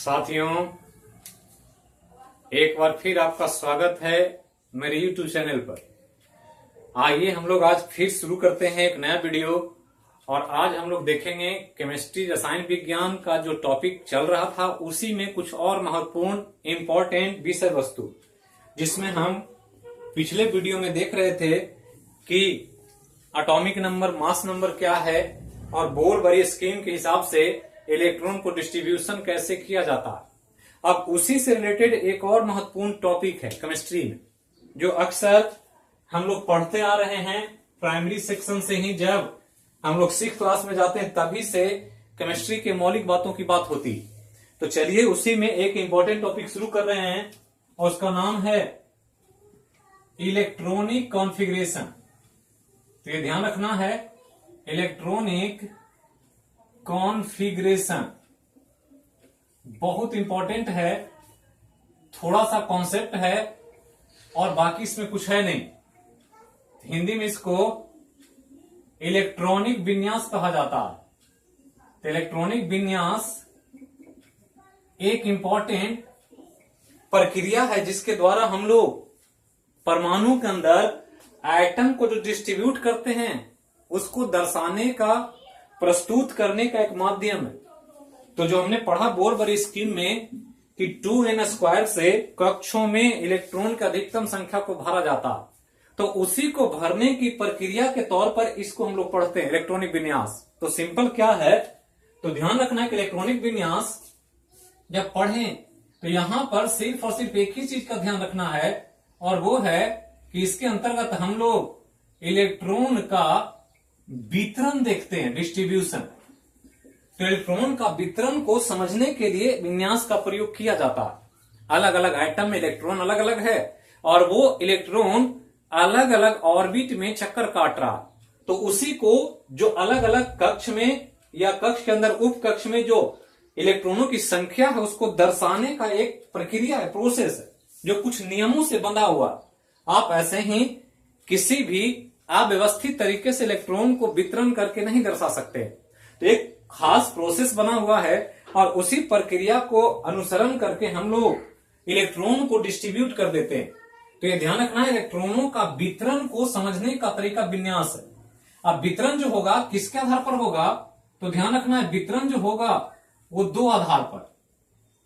साथियों, एक बार फिर आपका स्वागत है मेरे YouTube चैनल पर। आइए हम लोग आज फिर शुरू करते हैं एक नया वीडियो। और आज हम लोग देखेंगे केमिस्ट्री रसायन विज्ञान का जो टॉपिक चल रहा था उसी में कुछ और महत्वपूर्ण इंपॉर्टेंट विषय वस्तु, जिसमें हम पिछले वीडियो में देख रहे थे कि एटॉमिक नंबर, मास नंबर क्या है और बोर बरी स्कीम के हिसाब से इलेक्ट्रॉन को डिस्ट्रीब्यूशन कैसे किया जाता है। अब उसी से रिलेटेड एक और महत्वपूर्ण टॉपिक है केमिस्ट्री में, जो अक्सर हम लोग पढ़ते आ रहे हैं प्राइमरी सेक्शन से ही। जब हम लोग 6th क्लास में जाते हैं तभी से केमिस्ट्री के मौलिक बातों की बात होती। तो चलिए उसी में एक इंपॉर्टेंट टॉपिक शुरू कर रहे हैं और उसका नाम है इलेक्ट्रॉनिक कॉन्फ़िगरेशन। तो ये ध्यान रखना है, इलेक्ट्रॉनिक कॉन्फ़िगरेशन बहुत इंपॉर्टेंट है, थोड़ा सा कॉन्सेप्ट है और बाकी इसमें कुछ है नहीं। हिंदी में इसको इलेक्ट्रॉनिक विन्यास कहा जाता है। तो इलेक्ट्रॉनिक विन्यास एक इंपॉर्टेंट प्रक्रिया है जिसके द्वारा हम लोग परमाणु के अंदर एटम को जो डिस्ट्रीब्यूट करते हैं उसको दर्शाने का, प्रस्तुत करने का एक माध्यम है। तो जो हमने पढ़ा बोर बरी स्कीम में कि 2n² से कक्षों में इलेक्ट्रॉन की अधिकतम संख्या को भरा जाता, तो उसी को भरने की प्रक्रिया के तौर पर इसको हम लोग पढ़ते हैं इलेक्ट्रॉनिक विन्यास। तो सिंपल क्या है, तो ध्यान रखना है कि इलेक्ट्रॉनिक विन्यास जब पढ़ें तो यहां पर सिर्फ और सिर्फ एक ही चीज का ध्यान रखना है, और वो है कि इसके अंतर्गत हम लोग इलेक्ट्रॉन का वितरण देखते हैं, डिस्ट्रीब्यूशन। तो इलेक्ट्रॉन का वितरण को समझने के लिए विन्यास का प्रयोग किया जाता है। अलग अलग एटम में इलेक्ट्रॉन अलग अलग है और वो इलेक्ट्रॉन अलग अलग ऑर्बिट में चक्कर काट रहा, तो उसी को जो अलग अलग कक्ष में या कक्ष के अंदर उप कक्ष में जो इलेक्ट्रॉनों की संख्या है उसको दर्शाने का एक प्रक्रिया है, प्रोसेस है, जो कुछ नियमों से बंधा हुआ। आप ऐसे ही किसी भी अव्यवस्थित तरीके से इलेक्ट्रॉन को वितरण करके नहीं दर्शा सकते। तो एक खास प्रोसेस बना हुआ है और उसी प्रक्रिया को अनुसरण करके हम लोग इलेक्ट्रॉन को डिस्ट्रीब्यूट कर देते हैं। तो ये ध्यान रखना है, इलेक्ट्रॉनों का वितरण को समझने का तरीका विन्यास है। अब वितरण जो होगा किसके आधार पर होगा, तो ध्यान रखना है वितरण जो होगा वो दो आधार पर,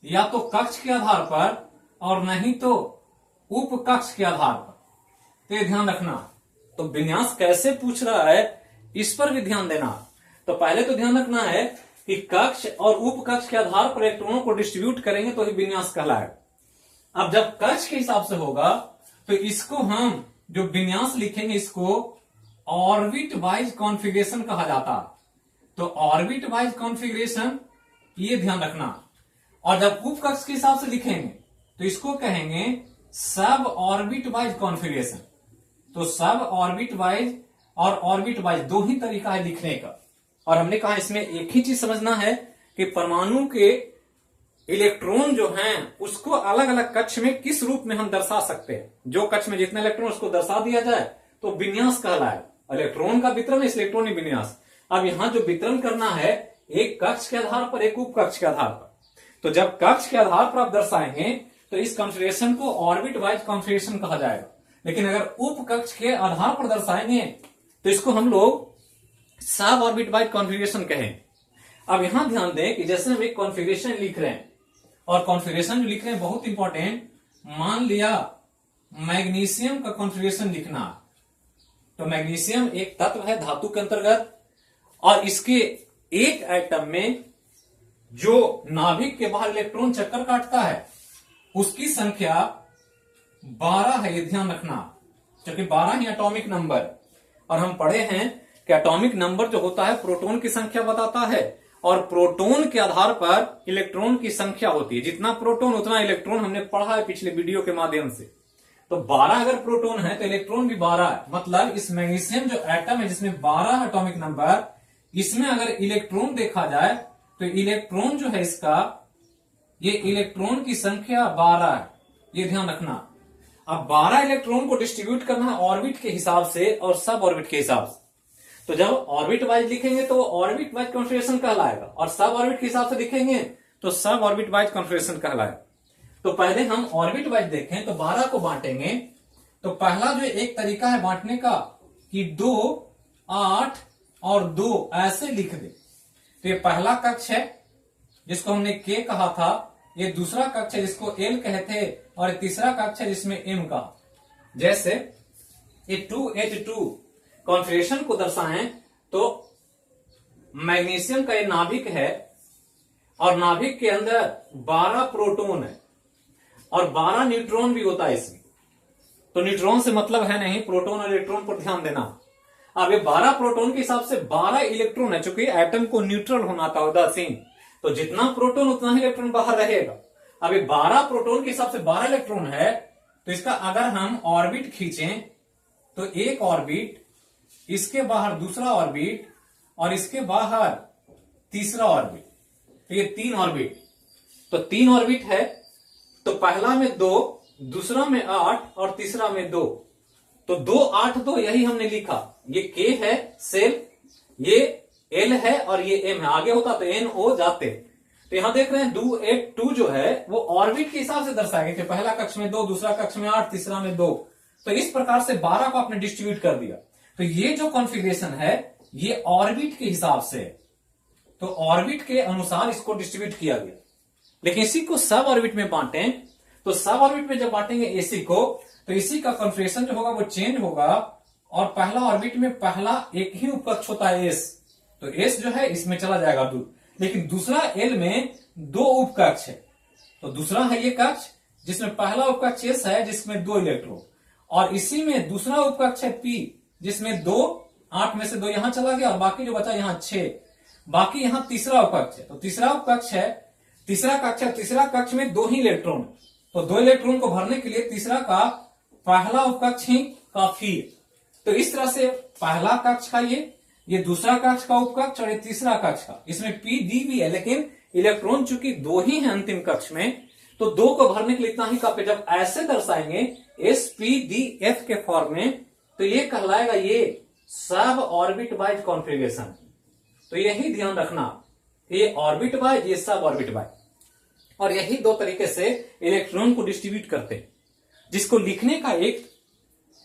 या तो कक्ष के आधार पर और नहीं तो उप कक्ष के आधार पर। तो ये ध्यान रखना। तो विन्यास कैसे पूछ रहा है इस पर भी ध्यान देना। तो पहले तो ध्यान रखना है कि कक्ष और उप कक्ष के आधार पर इलेक्ट्रॉनों को डिस्ट्रीब्यूट करेंगे तो ही विन्यास कहलाएगा। अब जब कक्ष के हिसाब से होगा तो इसको हम जो विन्यास लिखेंगे इसको ऑर्बिट वाइज कॉन्फ़िगरेशन कहा जाता है। तो ऑर्बिट वाइज कॉन्फ़िगरेशन ये ध्यान रखना। और जब उप कक्ष के हिसाब से लिखेंगे तो इसको कहेंगे सब ऑर्बिट वाइज कॉन्फ़िगरेशन। तो सब ऑर्बिट वाइज और ऑर्बिट वाइज दो ही तरीका है लिखने का। और हमने कहा इसमें एक ही चीज समझना है कि परमाणु के इलेक्ट्रॉन जो हैं उसको अलग अलग कक्ष में किस रूप में हम दर्शा सकते हैं। जो कक्ष में जितना इलेक्ट्रॉन उसको दर्शा दिया जाए तो विन्यास कहलाए। इलेक्ट्रॉन का वितरण इस इलेक्ट्रॉनिक विन्यास। अब यहां जो वितरण करना है एक कक्ष के आधार पर, एक उप कक्ष के आधार पर। तो जब कक्ष के आधार पर आप दर्शाएंगे तो इस कॉन्फ़िगरेशन को ऑर्बिट वाइज कॉन्फ़िगरेशन कहा जाएगा। लेकिन अगर उप कक्ष के आधार पर दर्शाएंगे तो इसको हम लोग सब ऑर्बिट वाइज कॉन्फ़िगरेशन कहें। अब यहां ध्यान दें कि जैसे हम एक कॉन्फ़िगरेशन लिख रहे हैं, और कॉन्फ़िगरेशन जो लिख रहे हैं बहुत इंपॉर्टेंट, मान लिया मैग्नीशियम का कॉन्फ़िगरेशन लिखना। तो मैग्नीशियम एक तत्व है धातु के अंतर्गत, और इसके एक एटम में जो नाभिक के बाहर इलेक्ट्रॉन चक्कर काटता है उसकी संख्या 12 है। ये ध्यान रखना, क्योंकि 12 ही एटॉमिक नंबर। और हम पढ़े हैं कि एटॉमिक नंबर जो होता है प्रोटॉन की संख्या बताता है, और प्रोटॉन के आधार पर इलेक्ट्रॉन की संख्या होती है। जितना प्रोटॉन उतना इलेक्ट्रॉन, हमने पढ़ा है पिछले वीडियो के माध्यम से। तो 12 अगर प्रोटॉन है तो इलेक्ट्रॉन भी 12 है। मतलब इस मैग्नीशियम जो एटम है जिसमें 12 एटॉमिक नंबर, इसमें अगर इलेक्ट्रॉन देखा जाए तो इलेक्ट्रॉन जो है इसका, ये इलेक्ट्रॉन की संख्या 12 है। ये ध्यान रखना। अब 12 इलेक्ट्रॉन को डिस्ट्रीब्यूट करना है ऑर्बिट के हिसाब से और सब ऑर्बिट के हिसाब से। तो जब ऑर्बिट वाइज लिखेंगे तो ऑर्बिट वाइज कॉन्फ़िगरेशन कहलाएगा, और सब ऑर्बिट के हिसाब से लिखेंगे तो सब ऑर्बिट वाइज कॉन्फ़िगरेशन कहलाए। तो पहले हम ऑर्बिट वाइज देखें तो 12 को बांटेंगे। तो पहला जो एक तरीका है बांटने का कि 2, 8 और 2 ऐसे लिख दे। तो ये पहला कक्ष है जिसको हमने के कहा था, ये दूसरा कक्ष है जिसको एल कहते थे, और ये तीसरा कक्ष है जिसमें एम का। जैसे ये 2H2 कॉन्फ़िगरेशन को दर्शाएं तो मैग्नीशियम का ये नाभिक है और नाभिक के अंदर 12 प्रोटॉन है और 12 न्यूट्रॉन भी होता है इसमें। तो न्यूट्रॉन से मतलब है नहीं, प्रोटॉन और इलेक्ट्रॉन पर ध्यान देना। अब ये 12 प्रोटॉन के हिसाब से 12 इलेक्ट्रॉन है, चूंकि एटम को न्यूट्रल होना था उदासीन, तो जितना प्रोटॉन उतना ही इलेक्ट्रॉन बाहर रहेगा। अब ये 12 प्रोटॉन के हिसाब से 12 इलेक्ट्रॉन है, तो इसका अगर हम ऑर्बिट खींचें तो एक ऑर्बिट, इसके बाहर दूसरा ऑर्बिट और इसके बाहर तीसरा ऑर्बिट, तो ये 3 ऑर्बिट। तो 3 ऑर्बिट है, तो पहला में 2, दूसरा में 8 और तीसरा में 2। तो 2, 8, 2 यही हमने लिखा। ये के है सेल, ये एल है और ये एम है। आगे होता तो एन ओ जाते। तो यहां देख रहे हैं 2, 8, 2 जो है वो ऑर्बिट के हिसाब से दर्शाए गए थे। पहला कक्ष में 2, दूसरा कक्ष में 8, तीसरा में 2। तो इस प्रकार से 12 को आपने डिस्ट्रीब्यूट कर दिया। तो ये जो कॉन्फ़िगरेशन है ये ऑर्बिट के हिसाब से, तो ऑर्बिट के अनुसार इसको डिस्ट्रीब्यूट किया गया। लेकिन इसी को सब ऑर्बिट में बांटें तो सब ऑर्बिट में जब बांटेंगे इसी को, तो इसी का कॉन्फ़िगरेशन जो होगा वो चेंज होगा। और पहला ऑर्बिट में पहला एक ही उपकक्ष होता है एस, तो एस जो है इसमें चला जाएगा दूर। लेकिन दूसरा एल में 2 उपकक्ष है, तो दूसरा है ये कक्ष जिसमें पहला उपकक्ष एस है जिसमें 2 इलेक्ट्रॉन, और इसी में दूसरा उपकक्ष है पी जिसमें 2, 8 में से 2 यहां चला गया और बाकी जो बचा यहां 6। बाकी यहां तीसरा उपकक्ष है, तो तीसरा उपकक्ष है, तीसरा कक्ष है, तीसरा कक्ष में 2 ही इलेक्ट्रॉन, तो 2 इलेक्ट्रॉन को भरने के लिए तीसरा का पहला उपकक्ष ही काफी है। तो इस तरह से पहला कक्ष का ये दूसरा कक्ष का उपकक्ष और ये तीसरा कक्ष का, इसमें पी डी भी है, लेकिन इलेक्ट्रॉन चूंकि 2 ही है अंतिम कक्ष में, तो 2 को भरने के लिए इतना ही काफी। जब ऐसे दर्शाएंगे एस पी डी एफ के फॉर्म में, तो ये कहलाएगा ये सब ऑर्बिट वाइज कॉन्फ़िगरेशन। तो यही ध्यान रखना, ये ऑर्बिट वाइज, ये सब ऑर्बिट वाइज, और यही 2 तरीके से इलेक्ट्रॉन को डिस्ट्रीब्यूट करते हैं, जिसको लिखने का एक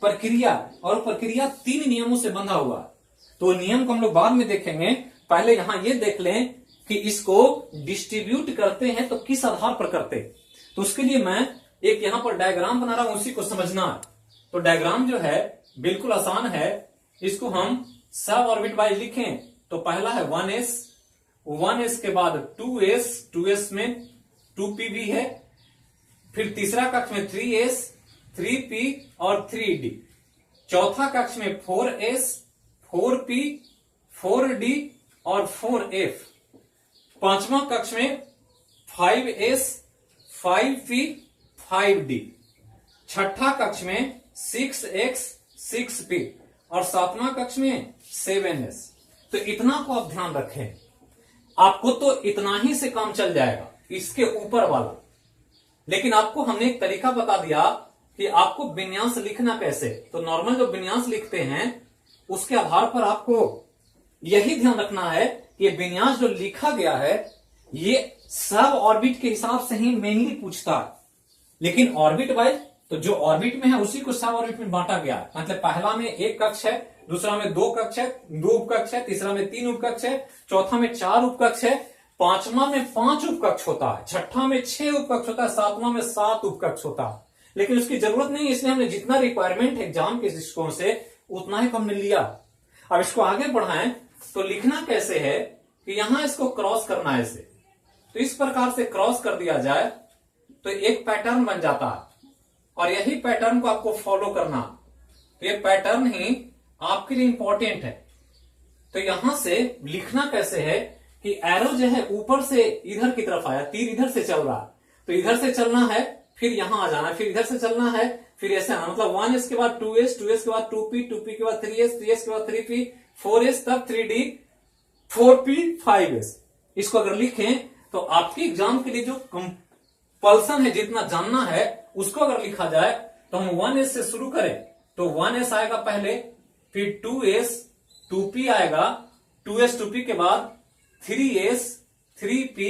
प्रक्रिया, और प्रक्रिया 3 नियमों से बंधा हुआ। तो नियम को हम लोग बाद में देखेंगे। पहले यहां ये देख लें कि इसको डिस्ट्रीब्यूट करते हैं तो किस आधार पर करते हैं। तो उसके लिए मैं एक यहां पर डायग्राम बना रहा हूं, उसी को समझना है। तो डायग्राम जो है बिल्कुल आसान है, इसको हम सब ऑर्बिट वाइज लिखें तो पहला है 1s, 1s के बाद 2s, 2s में 2p भी है, फिर तीसरा कक्ष में 3s, 3p और 3d, चौथा कक्ष में 4s, 4p, 4d और 4f, पांचवा कक्ष में 5s, 5p, 5d, छठा कक्ष में 6x, 6p और सातवां कक्ष में 7s। तो इतना को आप ध्यान रखें, आपको तो इतना ही से काम चल जाएगा, इसके ऊपर वाला। लेकिन आपको हमने एक तरीका बता दिया कि आपको विन्यास लिखना कैसे। तो नॉर्मल जो विन्यास लिखते हैं उसके आधार पर आपको यही ध्यान रखना है कि ये विन्यास जो लिखा गया है ये सब ऑर्बिट के हिसाब से ही मेनली पूछता है। लेकिन ऑर्बिट वाइज तो जो ऑर्बिट में है उसी को सब ऑर्बिट में बांटा गया है। मतलब पहला में 1 कक्ष है, दूसरा में 2 कक्ष है, 2 उपकक्ष है, तीसरा में 3 उपकक्ष है, चौथा में 4 उपकक्ष है, पांचवा में 5 उपकक्ष होता है, छठा में 6 उपकक्ष होता है, सातवां में 7 उपकक्ष होता है। लेकिन उसकी जरूरत नहीं, इसलिए हमने जितना रिक्वायरमेंट है एग्जाम के दृष्टिकोण से उतना ही हमने लिया। अब इसको आगे बढ़ाएं तो लिखना कैसे है कि यहां इसको क्रॉस करना है ऐसे, तो इस प्रकार से क्रॉस कर दिया जाए तो एक पैटर्न बन जाता है, और यही पैटर्न को आपको फॉलो करना। तो ये पैटर्न ही आपके लिए इंपॉर्टेंट है। तो यहां से लिखना कैसे है कि एरो जो है ऊपर से इधर की तरफ आया, तीर इधर से चल रहा है, तो इधर से चलना है, फिर यहां आ जाना है, फिर इधर से चलना है, फिर ऐसे आना। मतलब 1s के बाद 2s, 2s के बाद 2p, 2p के बाद 3s, 3s के बाद 3p, 4s तब 3d, 4p, 5s। इसको अगर लिखें तो आपके एग्जाम के लिए जो कंपल्सन है, जितना जानना है उसको अगर लिखा जाए तो हम 1s से शुरू करें तो 1s आएगा पहले, फिर 2s, 2p आएगा, 2s, 2p के बाद 3s, 3p,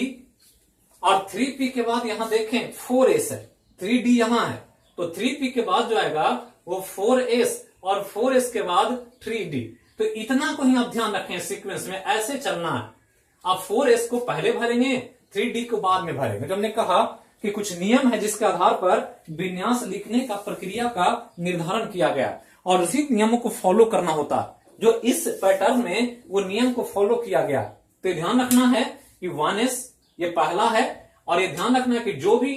और 3p के बाद यहां देखें 4s है, 3d यहां है, तो 3p के बाद जो आएगा वो 4s और 4s के बाद 3d। तो इतना को ही आप ध्यान रखें, सीक्वेंस में ऐसे चलना है। आप 4s को पहले भरेंगे, 3d को बाद में भरेंगे। तो हमने कहा कि कुछ नियम है जिसके आधार पर विन्यास लिखने का प्रक्रिया का निर्धारण किया गया और उसी नियमों को फॉलो करना होता है। जो इस पैटर्न में वो नियम को फॉलो किया गया, तो ध्यान रखना है कि 1s ये पहला है, और ये ध्यान रखना है कि जो भी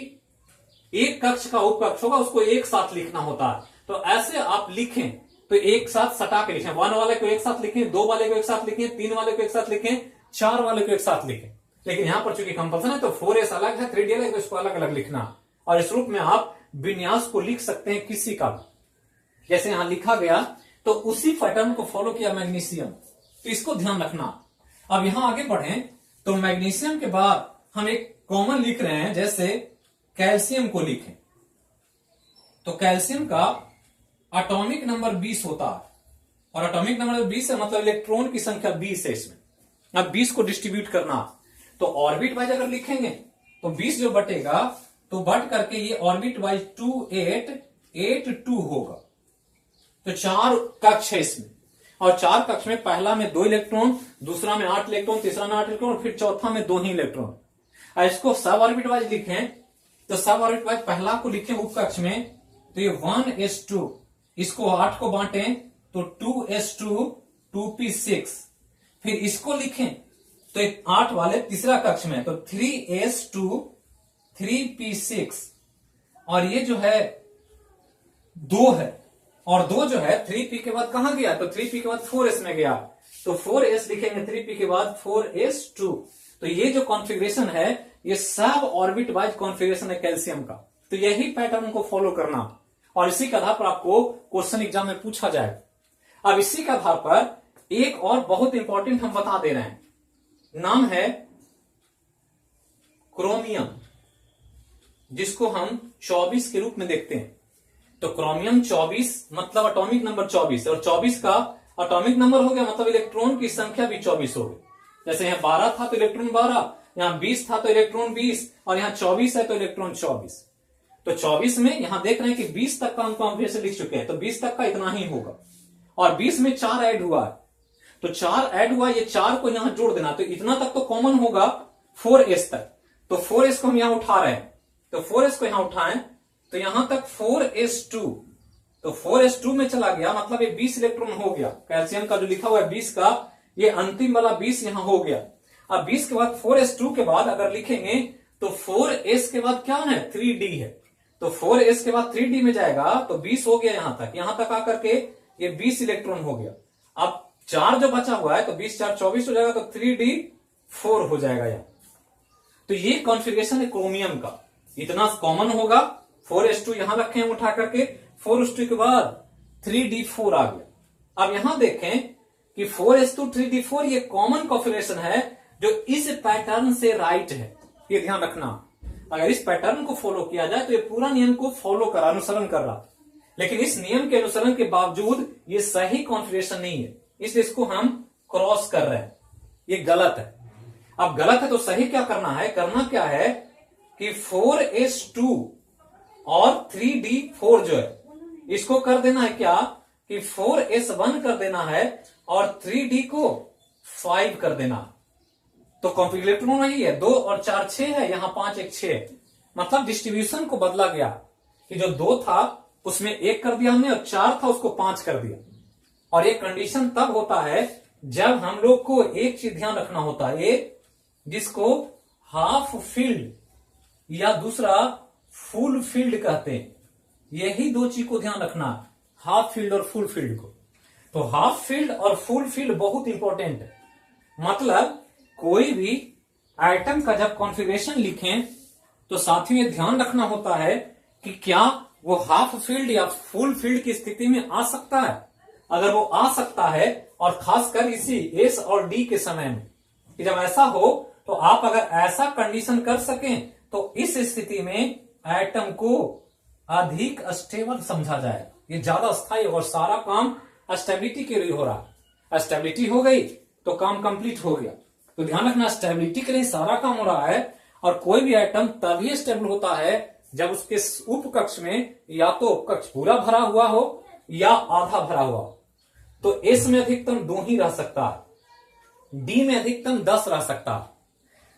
एक कक्ष का उपकक्ष होगा उसको एक साथ लिखना होता है। तो ऐसे आप लिखें तो एक साथ सटा के लिखें, 1 वाले को एक साथ लिखें, 2 वाले को एक साथ लिखें, 3 वाले को एक साथ लिखें, 4 वाले को एक साथ लिखें। लेकिन यहां पर चूंकि कंपल्सन है तो 4s अलग है, 3d अलग है, तो इसको अलग अलग लिखना। और इस रूप में आप विन्यास को लिख सकते हैं किसी का भी, जैसे यहां लिखा गया तो उसी पैटर्न को फॉलो किया मैग्नीशियम, तो इसको ध्यान रखना। अब यहां आगे बढ़ें तो मैग्नीशियम के बाद हम एक कॉमन लिख रहे हैं, जैसे कैल्शियम को लिखें तो कैल्शियम का एटॉमिक नंबर 20 होता है, और एटॉमिक नंबर 20 है मतलब इलेक्ट्रॉन की संख्या 20 है इसमें। अब 20 को डिस्ट्रीब्यूट करना, तो ऑर्बिट वाइज अगर लिखेंगे तो 20 जो बटेगा तो बट करके ये ऑर्बिट वाइज 2882 होगा। तो 4 कक्ष है इसमें, और 4 कक्ष में पहला में 2 इलेक्ट्रॉन, दूसरा में 8 इलेक्ट्रॉन, तीसरा में 8 इलेक्ट्रॉन, फिर चौथा में 2 ही इलेक्ट्रॉन। इसको सब ऑर्बिट वाइज लिखें तो सब ऑर्बिट वाइज पहला को लिखें उपकक्ष में तो ये 1s2, इसको 8 को बांटें तो 2s2 2p6, फिर इसको लिखें तो 8 वाले तीसरा कक्ष में तो 3s2 3p6, और ये जो है 2 है, और 2 जो है 3p के बाद कहां गया तो 3p के बाद 4s में गया, तो 4s लिखेंगे 3p के बाद 4s2। तो ये जो कॉन्फ़िगरेशन है ये सब ऑर्बिट वाइज कॉन्फ़िगरेशन है कैल्शियम का। तो यही पैटर्न को फॉलो करना, और इसी के आधार पर आपको क्वेश्चन एग्जाम में पूछा जाए। अब इसी के आधार पर एक और बहुत इंपॉर्टेंट हम बता दे रहे हैं, नाम है क्रोमियम, जिसको हम 24 के रूप में देखते हैं। तो क्रोमियम 24 मतलब एटॉमिक नंबर 24, और 24 का एटॉमिक नंबर हो गया मतलब इलेक्ट्रॉन की संख्या भी 24 हो गई। जैसे यहाँ 12 था तो इलेक्ट्रॉन 12, यहाँ 20 था तो इलेक्ट्रॉन 20, और यहाँ 24 है तो इलेक्ट्रॉन 24। तो 24 में यहां देख रहे हैं कि 20 तक का हमको हम फिर से लिख चुके हैं, तो 20 तक का इतना ही होगा, और 20 में 4 ऐड हुआ है तो 4 ऐड हुआ, ये 4 को यहां जोड़ देना, तो इतना तक तो कॉमन होगा 4s तक। तो 4s को हम यहां उठा रहे हैं, तो 4s को यहां उठाएं तो यहां तक 4s2, तो 4s2 में चला गया मतलब ये 20 इलेक्ट्रॉन हो गया। कैल्शियम का जो लिखा हुआ है 20 का, ये अंतिम वाला 20 यहां हो गया। अब 20 के बाद 4s2 के बाद अगर लिखेंगे तो 4s के बाद क्या है 3d है, तो 4s के बाद 3d में जाएगा तो 20 हो गया यहां तक आकर के ये 20 इलेक्ट्रॉन हो गया। अब 4 जो बचा हुआ है तो 20 4 24 हो जाएगा, तो 3d 4 हो जाएगा यहाँ। तो ये कॉन्फ़िगरेशन है क्रोमियम का, इतना कॉमन होगा। 4s2 यहां रखे हैं उठा करके, 4s2 के बाद 3d4 आ गया। अब यहां देखें कि 4s2 3d4 ये कॉमन कॉन्फ़िगरेशन है जो इस पैटर्न से राइट है, ये ध्यान रखना। अगर इस पैटर्न को फॉलो किया जाए तो ये पूरा नियम को फॉलो कर अनुसरण कर रहा, लेकिन इस नियम के अनुसरण के बावजूद ये सही कॉन्फ़िगरेशन नहीं है, इसलिए इसको हम क्रॉस कर रहे हैं, ये गलत है। अब गलत है तो सही क्या करना है, करना क्या है कि 4s2 और 3d4 जो है इसको कर देना है क्या कि 4s1 कर देना है और 3d को 5 कर देना। तो कॉन्फ़िगरेशन वही है, 2 और 4 6 है, यहां 5 1 6, मतलब डिस्ट्रीब्यूशन को बदला गया कि जो 2 था उसमें 1 कर दिया हमने और 4 था उसको 5 कर दिया। और ये कंडीशन तब होता है जब हम लोग को एक चीज ध्यान रखना होता है, एक जिसको हाफ फील्ड या दूसरा फुल फील्ड कहते हैं, यही 2 चीज को ध्यान रखना, हाफ फील्ड और फुल फील्ड को। तो हाफ फील्ड और फुल फील्ड बहुत इंपॉर्टेंट है, मतलब कोई भी आइटम का जब कॉन्फ़िगरेशन लिखें तो साथियों ये ध्यान रखना होता है कि क्या वो हाफ फील्ड या फुल फील्ड की स्थिति में आ सकता है। अगर वो आ सकता है, और खासकर इसी एस और डी के समय में, कि जब ऐसा हो तो आप अगर ऐसा कंडीशन कर सकें तो इस स्थिति में एटम को अधिक स्टेबल समझा जाए, ये ज्यादा स्थायी और सारा काम स्टेबिलिटी के लिए हो रहा। स्टेबिलिटी हो गई तो काम कंप्लीट हो गया। तो ध्यान रखना स्टेबिलिटी के लिए सारा काम हो रहा है, और कोई भी एटम तभी स्टेबल होता है जब उसके उप कक्ष में या तो कक्ष पूरा भरा हुआ हो या आधा भरा हुआ हो। तो एस में अधिकतम 2 ही रह सकता है, डी में अधिकतम 10 रह सकता है।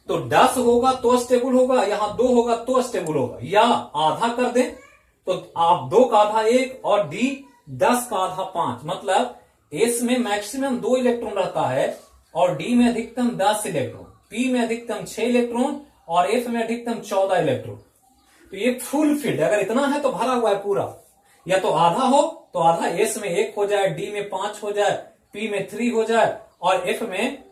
तो 10 होगा तो स्टेबल होगा, यहां 2 होगा तो स्टेबल होगा, या आधा कर दें तो आप 2 का आधा 1 और डी 10 का आधा 5, मतलब एस में मैक्सिमम 2 इलेक्ट्रॉन रहता है और डी में अधिकतम 10 इलेक्ट्रॉन, पी में अधिकतम 6 इलेक्ट्रॉन और एफ में अधिकतम 14 इलेक्ट्रॉन। तो ये फुल फिल्ड, अगर इतना है तो भरा हुआ है पूरा, या तो आधा हो तो आधा एस में 1 हो जाए, डी में 5 हो जाए, पी में 3 हो जाए और एफ में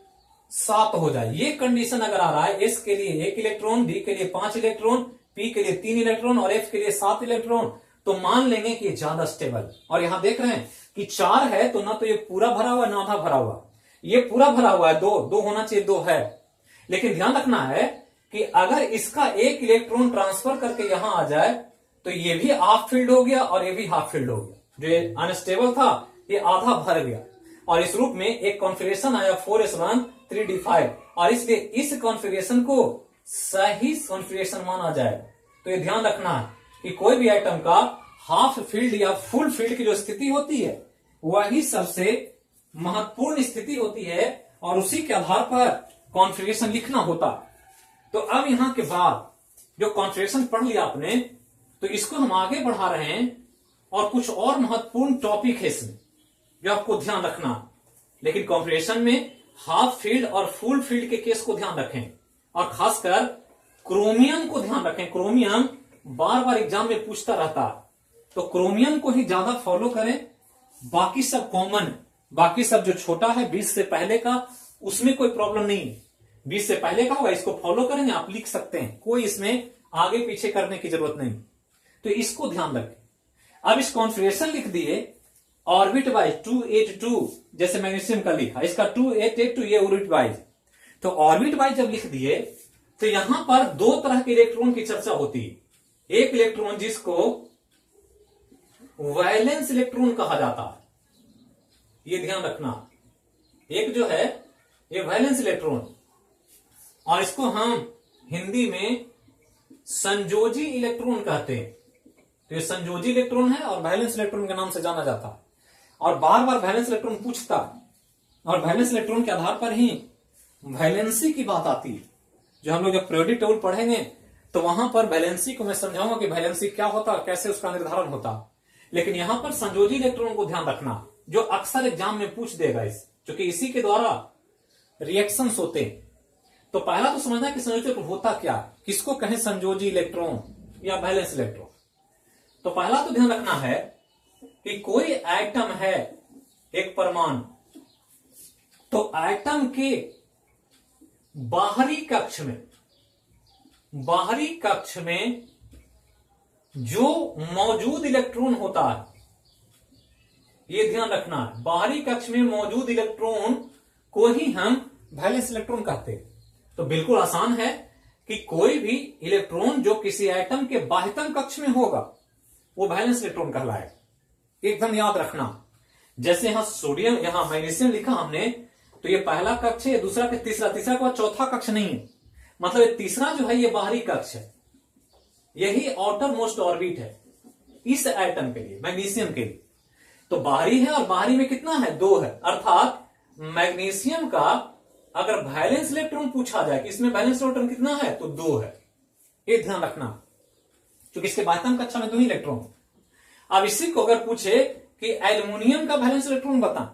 7 हो जाए। ये कंडीशन अगर आ रहा है एस के लिए 1 इलेक्ट्रॉन, डी के लिए 5 इलेक्ट्रॉन, पी के लिए 3 इलेक्ट्रॉन और एफ के लिए 7 इलेक्ट्रॉन, तो मान लेंगे कि ज्यादा स्टेबल। और यहां देख रहे हैं कि 4 है तो ना तो ये पूरा भरा हुआ ना आधा भरा हुआ, ये पूरा भरा हुआ है, 2 होना चाहिए, 2 है। लेकिन ध्यान रखना है कि अगर इसका 1 इलेक्ट्रॉन ट्रांसफर करके यहां आ जाए तो ये भी हाफ फील्ड हो गया और ये भी हाफ फील्ड हो गया। जो अनस्टेबल था ये आधा भर गया और इस रूप में एक कॉन्फ़िगरेशन आया 4s1 3d5 और इसलिए इस कॉन्फ़िगरेशन को सही कॉन्फ़िगरेशन माना जाए। तो ये ध्यान रखना है कि कोई भी एटम का हाफ फील्ड या फुल फील्ड की जो स्थिति होती है वही सबसे महत्वपूर्ण स्थिति होती है और उसी के आधार पर कॉन्फ़िगरेशन लिखना होता। तो अब यहां के बाद जो कॉन्फ़िगरेशन पढ़ लिया आपने, तो इसको हम आगे बढ़ा रहे हैं और कुछ और महत्वपूर्ण टॉपिक है इसमें जो आपको ध्यान रखना। लेकिन कॉन्फ़िगरेशन में हाफ फील्ड और फुल फील्ड के केस को ध्यान रखें और खासकर क्रोमियम को ध्यान रखें। क्रोमियम बार बार एग्जाम में पूछता रहता, तो क्रोमियम को ही ज्यादा फॉलो करें। बाकी सब कॉमन, बाकी सब जो छोटा है 20 से पहले का, उसमें कोई प्रॉब्लम नहीं है। 20 से पहले का होगा, इसको फॉलो करेंगे, आप लिख सकते हैं, कोई इसमें आगे पीछे करने की जरूरत नहीं। तो इसको ध्यान रखें। अब इस कॉन्फ़िगरेशन लिख दिए ऑर्बिट वाइज 282, जैसे मैग्नीशियम का लिखा, इसका 2882 ये ऑर्बिट वाइज। तो ऑर्बिट वाइज जब लिख दिए तो यहां पर 2 तरह के इलेक्ट्रॉन की चर्चा होती है। एक इलेक्ट्रॉन जिसको वैलेंस इलेक्ट्रॉन कहा जाता है, ये ध्यान रखना। एक जो है ये वैलेंस इलेक्ट्रॉन और इसको हम हिंदी में संयोजी इलेक्ट्रॉन कहते हैं। तो ये संयोजी इलेक्ट्रॉन है और वैलेंस इलेक्ट्रॉन के नाम से जाना जाता है। और बार बार वैलेंस इलेक्ट्रॉन पूछता और वैलेंस इलेक्ट्रॉन के आधार पर ही वैलेंसी की बात आती है। जो हम लोग जब पीरियोडिक टेबल पढ़ेंगे तो वहां पर वैलेंसी को मैं समझाऊंगा कि वैलेंसी क्या होता, कैसे उसका निर्धारण होता। लेकिन यहां पर संयोजी इलेक्ट्रॉन को ध्यान रखना, जो अक्सर एग्जाम में पूछ देगा इस, क्योंकि इसी के द्वारा रिएक्शंस होते हैं। तो पहला तो समझना है कि संयोजी इलेक्ट्रॉन होता क्या, किसको कहें संयोजी इलेक्ट्रॉन या वैलेंस इलेक्ट्रॉन। तो पहला तो ध्यान रखना है कि कोई एटम है एक परमाणु, तो एटम के बाहरी कक्ष में जो मौजूद इलेक्ट्रॉन होता है, ये ध्यान रखना है, बाहरी कक्ष में मौजूद इलेक्ट्रॉन को ही हम वैलेंस इलेक्ट्रॉन कहते हैं। तो बिल्कुल आसान है कि कोई भी इलेक्ट्रॉन जो किसी एटम के बाह्यतम कक्ष में होगा वो वैलेंस इलेक्ट्रॉन कहलाएगा। एकदम याद रखना। जैसे यहां सोडियम, यहां मैग्नीशियम लिखा हमने, तो ये पहला कक्ष है, दूसरा के तीसरा के बाद चौथा कक्ष नहीं है, मतलब ये तीसरा जो है ये बाहरी कक्ष है, यही आउटर मोस्ट ऑर्बिट है इस एटम के लिए, मैग्नीशियम के लिए। तो बाहरी है और बाहरी में कितना है, 2 है। अर्थात मैग्नीशियम का अगर वैलेंस इलेक्ट्रॉन पूछा जाए कि इसमें वैलेंस इलेक्ट्रॉन कितना है, तो 2 है। ये ध्यान रखना, क्योंकि इसके बाह्यतम कक्षा में 2 ही इलेक्ट्रॉन। अब इसी को अगर पूछे कि एल्युमिनियम का वैलेंस इलेक्ट्रॉन बता,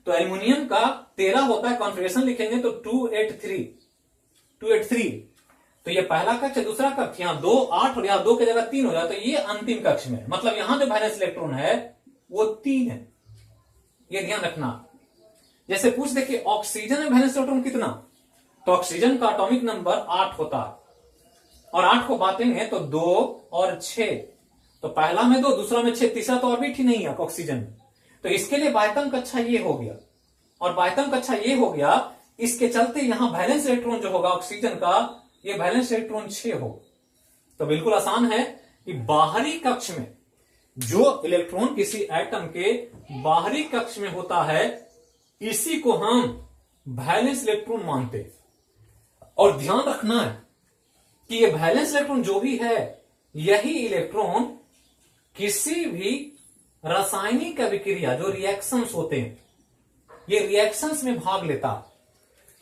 तो एल्युमिनियम का 13 होता है, कॉन्फ़िगरेशन लिखेंगे तो 283। तो ये पहला कक्ष, दूसरा कक्ष, यहां 2 8 और यहां 2 की जगह 3 हो जाए, तो ये अंतिम कक्ष में, मतलब यहां जो वैलेंस इलेक्ट्रॉन है वो 3 है। ये ध्यान रखना। जैसे पूछ दे कि ऑक्सीजन में वैलेंस इलेक्ट्रॉन कितना, तो ऑक्सीजन का एटॉमिक नंबर 8 होता है और 8 को बांटेंगे तो 2 और 6, तो पहला में 2, दूसरा में 6, तीसरा तो ऑर्बिट ही नहीं है ऑक्सीजन में। तो इसके लिए बाह्यतम कक्षा ये हो गया और बाह्यतम कक्षा ये हो गया, इसके चलते यहां वैलेंस इलेक्ट्रॉन जो होगा ऑक्सीजन का, ये वैलेंस इलेक्ट्रॉन 6 हो। तो बिल्कुल आसान है कि बाहरी कक्ष में जो इलेक्ट्रॉन किसी एटम के बाहरी कक्ष में होता है, इसी को हम वैलेंस इलेक्ट्रॉन मानते। और ध्यान रखना है कि ये वैलेंस इलेक्ट्रॉन जो भी है, यही इलेक्ट्रॉन किसी भी रासायनिक अभिक्रिया, जो रिएक्शंस होते हैं, ये रिएक्शंस में भाग लेता,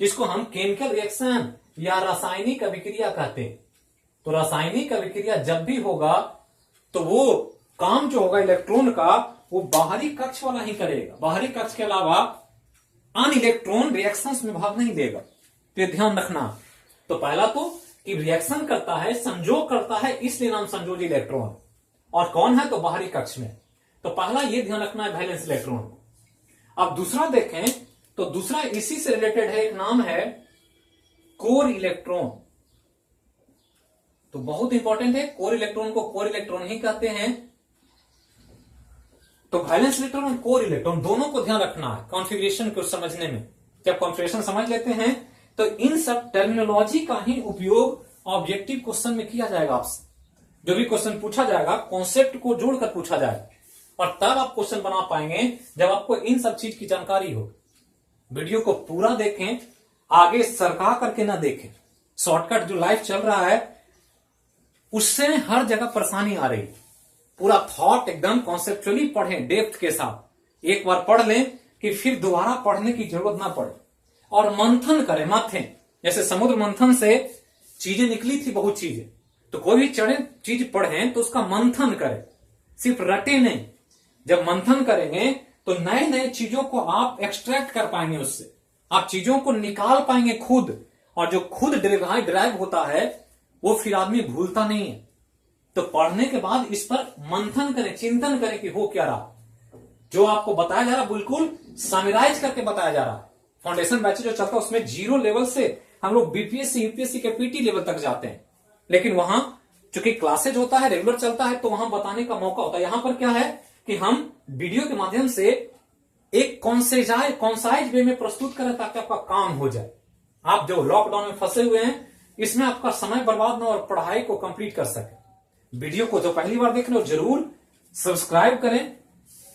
जिसको हम केमिकल रिएक्शन या रासायनिक अभिक्रिया कहते हैं। तो रासायनिक अभिक्रिया जब भी होगा तो वो काम जो होगा इलेक्ट्रॉन का, वो बाहरी कक्ष वाला ही करेगा, बाहरी कक्ष के अलावा अन इलेक्ट्रॉन रिएक्शंस में भाग नहीं देगा। तो ये ध्यान रखना। तो पहला तो कि रिएक्शन करता है, संयोग करता है, इसलिए नाम संयोजी इलेक्ट्रॉन। और कौन है? तो बाहरी कक्ष में। तो पहला ये ध्यान रखना है वैलेंस इलेक्ट्रॉन। अब दूसरा देखें तो दूसरा इसी से रिलेटेड है, एक नाम है कोर इलेक्ट्रॉन। तो बहुत इंपॉर्टेंट है, कोर इलेक्ट्रॉन को कोर इलेक्ट्रॉन ही कहते हैं। तो वैलेंस इलेक्ट्रॉन और कोर इलेक्ट्रॉन दोनों को ध्यान रखना है कॉन्फ़िगरेशन को समझने में। जब कॉन्फ़िगरेशन समझ लेते हैं तो इन सब टर्मिनोलॉजी का ही उपयोग ऑब्जेक्टिव क्वेश्चन में किया जाएगा। आपसे जो भी क्वेश्चन पूछा जाएगा, कॉन्सेप्ट को जोड़कर पूछा जाएगा, और तब आप क्वेश्चन बना पाएंगे जब आपको इन सब चीज की जानकारी हो। वीडियो को पूरा देखें, आगे सरका करके ना देखें। शॉर्टकट जो लाइफ चल रहा है उससे हर जगह परेशानी आ रही है। पूरा थॉट एकदम कॉन्सेप्चुअली पढ़ें, डेप्थ के साथ। एक बार पढ़ लें कि फिर दोबारा पढ़ने की जरूरत ना पड़े, और मंथन करें, मथें। जैसे समुद्र मंथन से चीजें निकली थी, बहुत चीजें। तो कोई भी चीज पढ़ें तो उसका मंथन करें, सिर्फ रटे नहीं। जब मंथन करेंगे तो नए नए चीजों को आप एक्सट्रैक्ट कर पाएंगे, उससे आप चीजों को निकाल पाएंगे खुद। और जो खुद ड्राइव होता है वो फिर आदमी भूलता नहीं है। तो पढ़ने के बाद इस पर मंथन करें, चिंतन करें कि हो क्या रहा। जो आपको बताया जा रहा बिल्कुल समराइज करके बताया जा रहा है। फाउंडेशन बैच जो चलता है उसमें 0 लेवल से हम लोग बीपीएससी यूपीएससी के पीटी लेवल तक जाते हैं, लेकिन वहां चूंकि क्लासेज होता है, रेगुलर चलता है, तो वहां बताने का मौका होता है। यहां पर क्या है कि हम वीडियो के माध्यम से एक कॉन्साइज वे में प्रस्तुत करें ताकि आपका काम हो जाए। आप जो लॉकडाउन में फंसे हुए हैं, इसमें आपका समय बर्बाद ना और पढ़ाई को कंप्लीट कर सके। वीडियो को जो पहली बार देख रहे हो जरूर सब्सक्राइब करें,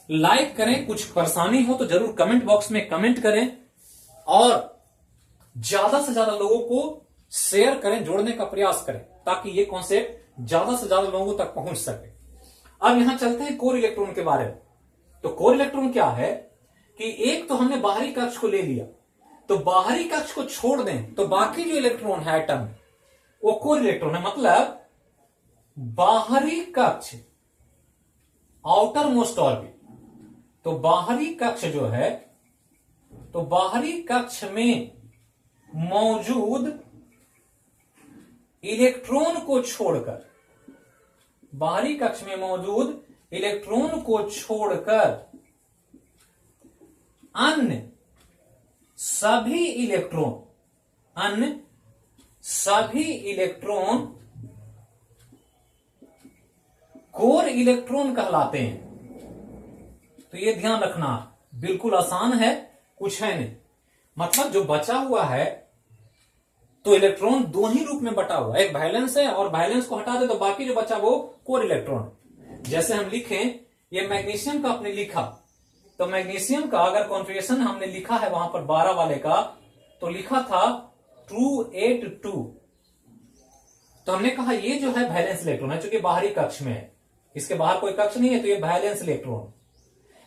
लाइक करें। कुछ परेशानी हो तो जरूर कमेंट बॉक्स में कमेंट करें, और ज्यादा से ज्यादा लोगों को शेयर करें, जोड़ने का प्रयास करें, ताकि ये कॉन्सेप्ट ज्यादा से ज्यादा लोगों तक पहुंच सके। अब यहां चलते हैं कोर इलेक्ट्रॉन के बारे में। तो कोर इलेक्ट्रॉन क्या है कि एक तो हमने बाहरी कक्ष को ले लिया, तो बाहरी कक्ष को छोड़ दें तो बाकी जो इलेक्ट्रॉन है एटम, वो कोर इलेक्ट्रॉन है। मतलब बाहरी कक्ष, आउटर मोस्ट ऑर्बिट। तो बाहरी कक्ष जो है, तो बाहरी कक्ष में मौजूद इलेक्ट्रॉन को छोड़कर, बाहरी कक्ष में मौजूद इलेक्ट्रॉन को छोड़कर अन्य सभी इलेक्ट्रॉन कोर इलेक्ट्रॉन कहलाते हैं। तो ये ध्यान रखना, बिल्कुल आसान है, कुछ है नहीं। मतलब जो बचा हुआ है, तो इलेक्ट्रॉन दो ही रूप में बटा हुआ है, एक वैलेंस है, और वैलेंस को हटा दे तो बाकी जो बचा वो कोर इलेक्ट्रॉन। जैसे हम लिखें, ये मैग्नीशियम का आपने लिखा, तो मैग्नीशियम का अगर कॉन्फ़िगरेशन हमने लिखा है वहां पर 12 वाले का, तो लिखा था 282। तो हमने कहा ये जो है वैलेंस इलेक्ट्रॉन है, चूंकि बाहरी कक्ष में है, इसके बाहर कोई कक्ष नहीं है, तो ये वैलेंस इलेक्ट्रॉन।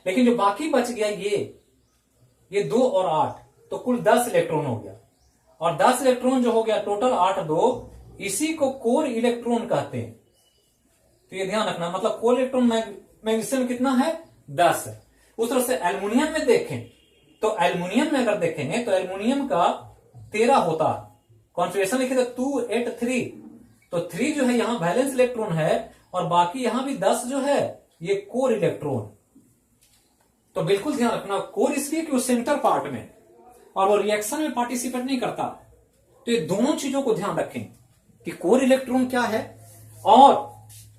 लेकिन जो बाकी बच गया ये 2 और 8, तो कुल 10 इलेक्ट्रॉन हो गया। और 10 इलेक्ट्रॉन जो हो गया टोटल 8 2, इसी को कोर इलेक्ट्रॉन कहते हैं। तो ये ध्यान रखना, मतलब कोर इलेक्ट्रॉन मैग्नीशियम कितना है? 10 है। उस तरह से एल्युमिनियम में देखें तो एल्युमिनियम में अगर देखेंगे तो एल्युमिनियम का 13 होता है। कॉन्फ़िगरेशन लिखे तो 283, तो 3 जो है यहां वैलेंस इलेक्ट्रॉन है, और बाकी यहां भी 10 जो है ये कोर इलेक्ट्रॉन। तो बिल्कुल ध्यान रखना, कोर इसलिए कि वो सेंटर पार्ट में, और वो रिएक्शन में पार्टिसिपेट नहीं करता। तो ये दोनों चीजों को ध्यान रखें कि कोर इलेक्ट्रॉन क्या है और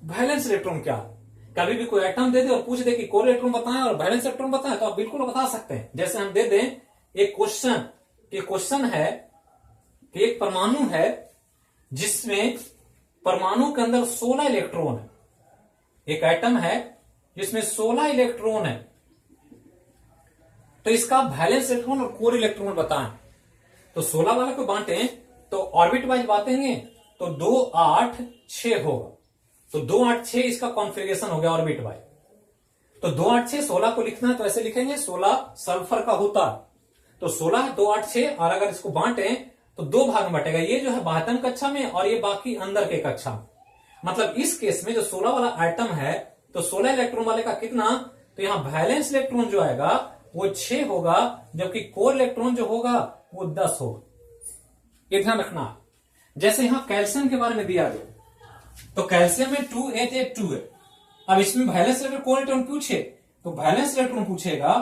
वैलेंस इलेक्ट्रॉन क्या है। कभी भी कोई एटम दे दे और पूछ दे कि कोर इलेक्ट्रॉन बताएं और वैलेंस इलेक्ट्रॉन बताएं, तो आप बिल्कुल बता सकते हैं। जैसे हम दे दें एक क्वेश्चन है कि एक परमाणु है जिसमें परमाणु के अंदर 16 इलेक्ट्रॉन है। एक एटम है जिसमें 16 इलेक्ट्रॉन है, तो इसका वैलेंस इलेक्ट्रॉन और कोर इलेक्ट्रॉन बताएं। तो 16 वाले को बांटें तो ऑर्बिट वाइज बांटेंगे, तो तो 2 8 6 होगा। तो 2 8 6 इसका कॉन्फ़िगरेशन हो गया ऑर्बिट वाइज। तो 2 8 6 16 को लिखना है तो ऐसे लिखेंगे 16 सल्फर का होता है। तो 16 2 8 6 और अगर इसको बांटे तो 2 भाग में बटेगा। ये जो है बाह्यतम कक्षा में और ये बाकी अंदर के कक्षा में। मतलब इस केस में जो 16 वाला आइटम है तो 16 इलेक्ट्रॉन वाले का कितना, तो यहां वैलेंस इलेक्ट्रॉन जो आएगा वो 6 होगा, जबकि कोर इलेक्ट्रॉन जो होगा वो 10 होगा। ये ध्यान रखना। जैसे यहां कैल्शियम के बारे में दिया गया तो कैल्शियम में 2 8 8 2 है। अब इसमें वैलेंस इलेक्ट्रॉन कोर इलेक्ट्रॉन पूछे तो वैलेंस इलेक्ट्रॉन पूछेगा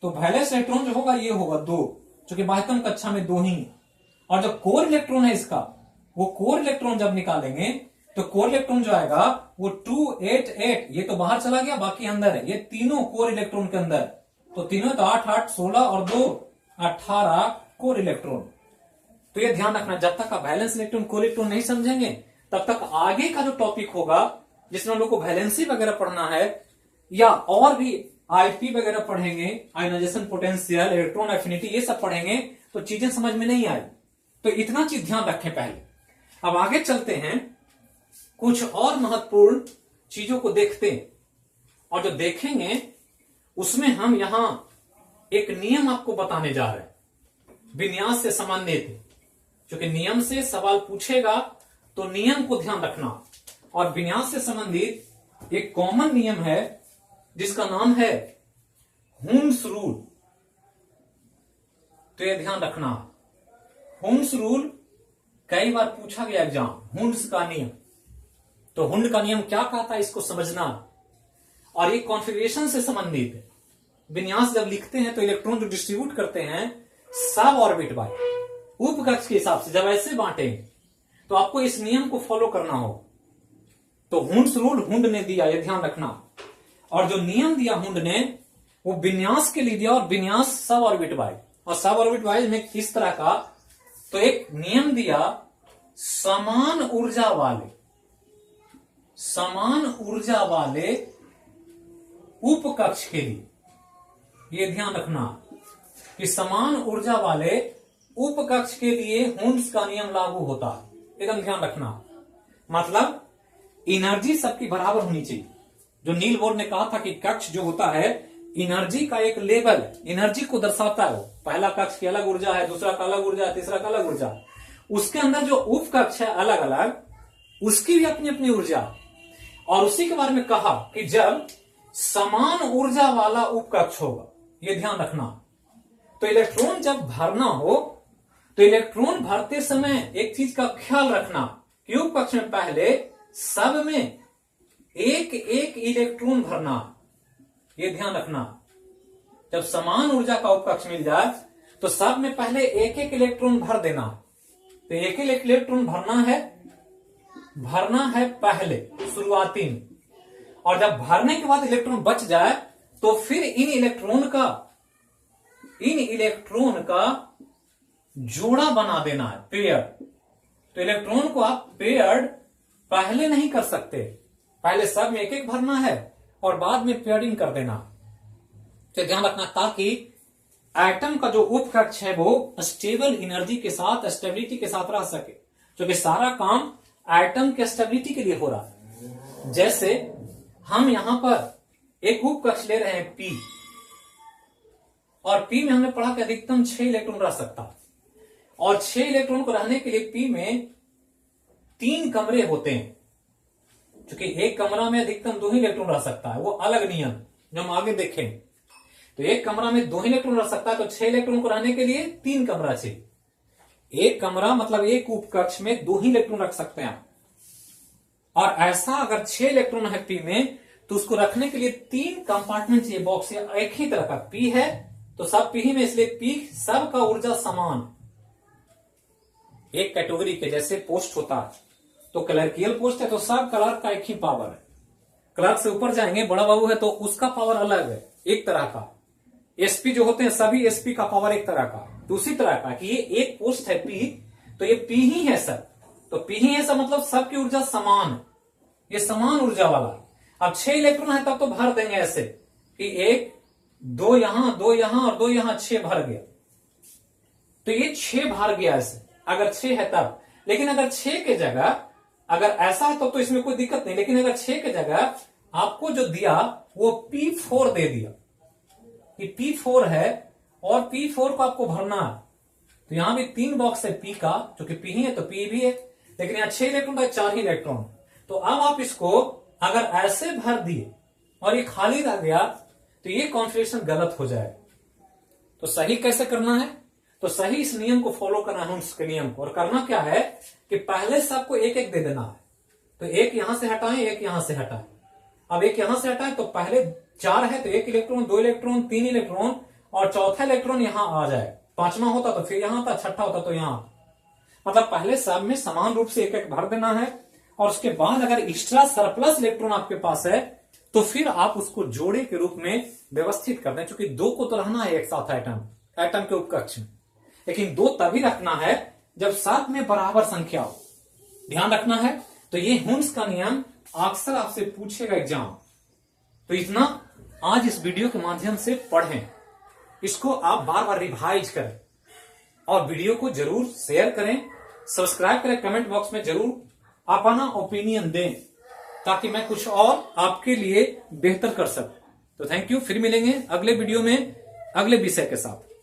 तो वैलेंस इलेक्ट्रॉन जो होगा ये होगा 2, जो कि बाह्यतम कक्षा में 2 ही है। और जो कोर इलेक्ट्रॉन है इसका, वो कोर इलेक्ट्रॉन जब निकालेंगे तो कोर इलेक्ट्रॉन जो आएगा वो 2 8 8, ये तो बाहर चला गया, बाकी अंदर है। ये तीनों कोर इलेक्ट्रॉन के अंदर, तो तीनों तो 8 8 16 और 2 18 कोर इलेक्ट्रॉन। तो ये ध्यान रखना, जब तक आप वैलेंस इलेक्ट्रॉन कोर इलेक्ट्रॉन नहीं समझेंगे तब तक आगे का जो टॉपिक होगा जिसमें हम लोग को वैलेंसी वगैरह पढ़ना है या और भी आईपी वगैरह पढ़ेंगे, आयोनाइजेशन पोटेंशियल, इलेक्ट्रॉन एफिनिटी, ये सब पढ़ेंगे तो चीजें समझ में नहीं आई। तो इतना चीज ध्यान रखें पहले। अब आगे चलते हैं, कुछ और महत्वपूर्ण चीजों को देखते हैं और जो देखेंगे उसमें हम यहां एक नियम आपको बताने जा रहे हैं विन्यास से संबंधित। क्योंकि नियम से सवाल पूछेगा तो नियम को ध्यान रखना। और विन्यास से संबंधित एक कॉमन नियम है जिसका नाम है हुंस रूल। तो यह ध्यान रखना, हुंस रूल कई बार पूछा गया एग्जाम, हुंस का नियम। तो हुंड का नियम क्या कहता है इसको समझना। और ये कॉन्फ़िगरेशन से संबंधित है। विन्यास जब लिखते हैं तो इलेक्ट्रॉन जो डिस्ट्रीब्यूट करते हैं सब ऑर्बिट बाय उपकक्ष के हिसाब से, जब ऐसे बांटेंगे तो आपको इस नियम को फॉलो करना हो। तो हुंड्स रूल हुंड ने दिया, यह ध्यान रखना। और जो नियम दिया हुंड ने वो विन्यास के लिए दिया, और विन्यास सब ऑर्बिट वाइज। और सब ऑर्बिट वाइज में किस तरह का, तो एक नियम दिया समान ऊर्जा वाले उपकक्ष के लिए। यह ध्यान रखना कि समान ऊर्जा वाले उपकक्ष के लिए हुंड्स का नियम लागू होता है। एकदम ध्यान रखना। मतलब एनर्जी सबकी बराबर होनी चाहिए। जो नील बोर ने कहा था कि कक्ष जो होता है एनर्जी का एक लेवल, एनर्जी को दर्शाता है। वो पहला कक्ष की अलग ऊर्जा है, दूसरा का अलग ऊर्जा है, तीसरा का अलग ऊर्जा। उसके अंदर जो उपकक्ष है अलग अलग, उसकी भी अपनी अपनी ऊर्जा। और उसी के बारे में कहा कि जब समान ऊर्जा वाला उपकक्ष होगा, यह ध्यान रखना। तो इलेक्ट्रॉन जब भरना हो तो इलेक्ट्रॉन भरते समय एक चीज का ख्याल रखना कि उपकक्ष में पहले सब में एक एक इलेक्ट्रॉन भरना। यह ध्यान रखना, जब समान ऊर्जा का उपकक्ष मिल जाए तो सब में पहले एक एक इलेक्ट्रॉन भर देना। तो एक एक इलेक्ट्रॉन भरना है पहले शुरुआती में। और जब भरने के बाद इलेक्ट्रॉन बच जाए तो फिर इन इलेक्ट्रॉन का जोड़ा बना देना है, पेयर। तो इलेक्ट्रॉन को आप पेयर्ड पहले नहीं कर सकते, पहले सब में एक एक भरना है और बाद में पेयरिंग कर देना। तो ध्यान रखना ताकि एटम का जो उपकक्ष है वो स्टेबल एनर्जी के साथ, स्टेबिलिटी के साथ रह सके। क्योंकि सारा काम एटम के स्टेबिलिटी के लिए हो रहा है। जैसे हम यहां पर एक उपकक्ष ले रहे हैं P, और P में हमने पढ़ा कि अधिकतम 6 इलेक्ट्रॉन रह सकता है। और 6 इलेक्ट्रॉन को रहने के लिए P में 3 कमरे होते हैं। क्योंकि एक कमरा में अधिकतम 2 ही इलेक्ट्रॉन रह सकता है, वो अलग नियम जो हम आगे देखें। तो एक कमरा में 2 ही इलेक्ट्रॉन रह सकता है, तो 6 इलेक्ट्रॉन को रहने के लिए 3 कमरा चाहिए। एक कमरा मतलब एक उपकक्ष में 2 ही इलेक्ट्रॉन रख सकते हैं। और ऐसा अगर 6 इलेक्ट्रॉन है P में तो उसको रखने के लिए 3 कंपार्टमेंट चाहिए बॉक्स। एक ही तरह का P है तो सब P ही में, इसलिए P सब का ऊर्जा समान। एक कैटेगरी के जैसे पोस्ट होता है तो क्लर्कियल पोस्ट है तो सब क्लर्क का एक ही पावर है। क्लर्क से ऊपर जाएंगे बड़ा बाबू है तो उसका पावर अलग है, एक तरह का। एसपी जो होते हैं सभी एसपी का पावर एक तरह का। दूसरी तरह का कि ये एक पोस्ट है P, तो ये P ही है सब। तो P ही है सब मतलब सबकी ऊर्जा समान है, ये समान ऊर्जा वाला। अब 6 इलेक्ट्रॉन है तब तो भर देंगे ऐसे कि 1 2 यहां 2 यहां और 2 यहां, 6 भर गया। तो ये 6 भर गया ऐसे अगर 6 है तब। लेकिन अगर 6 के जगह अगर ऐसा है तो इसमें कोई दिक्कत नहीं, लेकिन अगर 6 की जगह आपको जो दिया वो P4 दे दिया कि P4 है और P4 को आपको भरना है, तो यहां भी 3 बॉक्स है P का, जो कि P ही है तो P भी है, लेकिन यहां 6 इलेक्ट्रॉन तो 4 ही इलेक्ट्रॉन। तो अब आप इसको अगर ऐसे भर दिए और ये खाली रह गया तो ये कॉन्फ़िगरेशन गलत हो जाए। तो सही कैसे करना है? तो सही इस नियम को फॉलो करना है, हुन्स के नियम को। और करना क्या है कि पहले सबको एक एक दे देना है। तो एक यहां से हटाएं, एक यहां से हटाएं। अब एक यहां से हटाएं तो पहले 4 है तो 1 इलेक्ट्रॉन, 2 इलेक्ट्रॉन, 3 इलेक्ट्रॉन, और चौथा इलेक्ट्रॉन यहां आ जाए। 5वां होता तो फिर यहां था, 6ठा होता तो यहां। मतलब पहले सब में समान रूप से एक एक भर देना है, और उसके बाद अगर एक्स्ट्रा सरप्लस इलेक्ट्रॉन आपके पास है तो फिर आप उसको जोड़े के रूप में व्यवस्थित कर दें। क्योंकि 2 को तो रहना है एक साथ एटम के उपकक्ष में, लेकिन 2 तभी रखना है जब सब में बराबर संख्या हो। ध्यान रखना है। तो ये हुन्स का नियम अक्सर आपसे पूछेगा एग्जाम। तो इतना आज इस वीडियो के माध्यम से पढ़ें, इसको आप बार बार रिवाइज करें, और वीडियो को जरूर शेयर करें, सब्सक्राइब करें, कमेंट बॉक्स में जरूर अपना ओपिनियन दें, ताकि मैं कुछ और आपके लिए बेहतर कर सकूं। तो थैंक यू, फिर मिलेंगे अगले वीडियो में अगले विषय के साथ।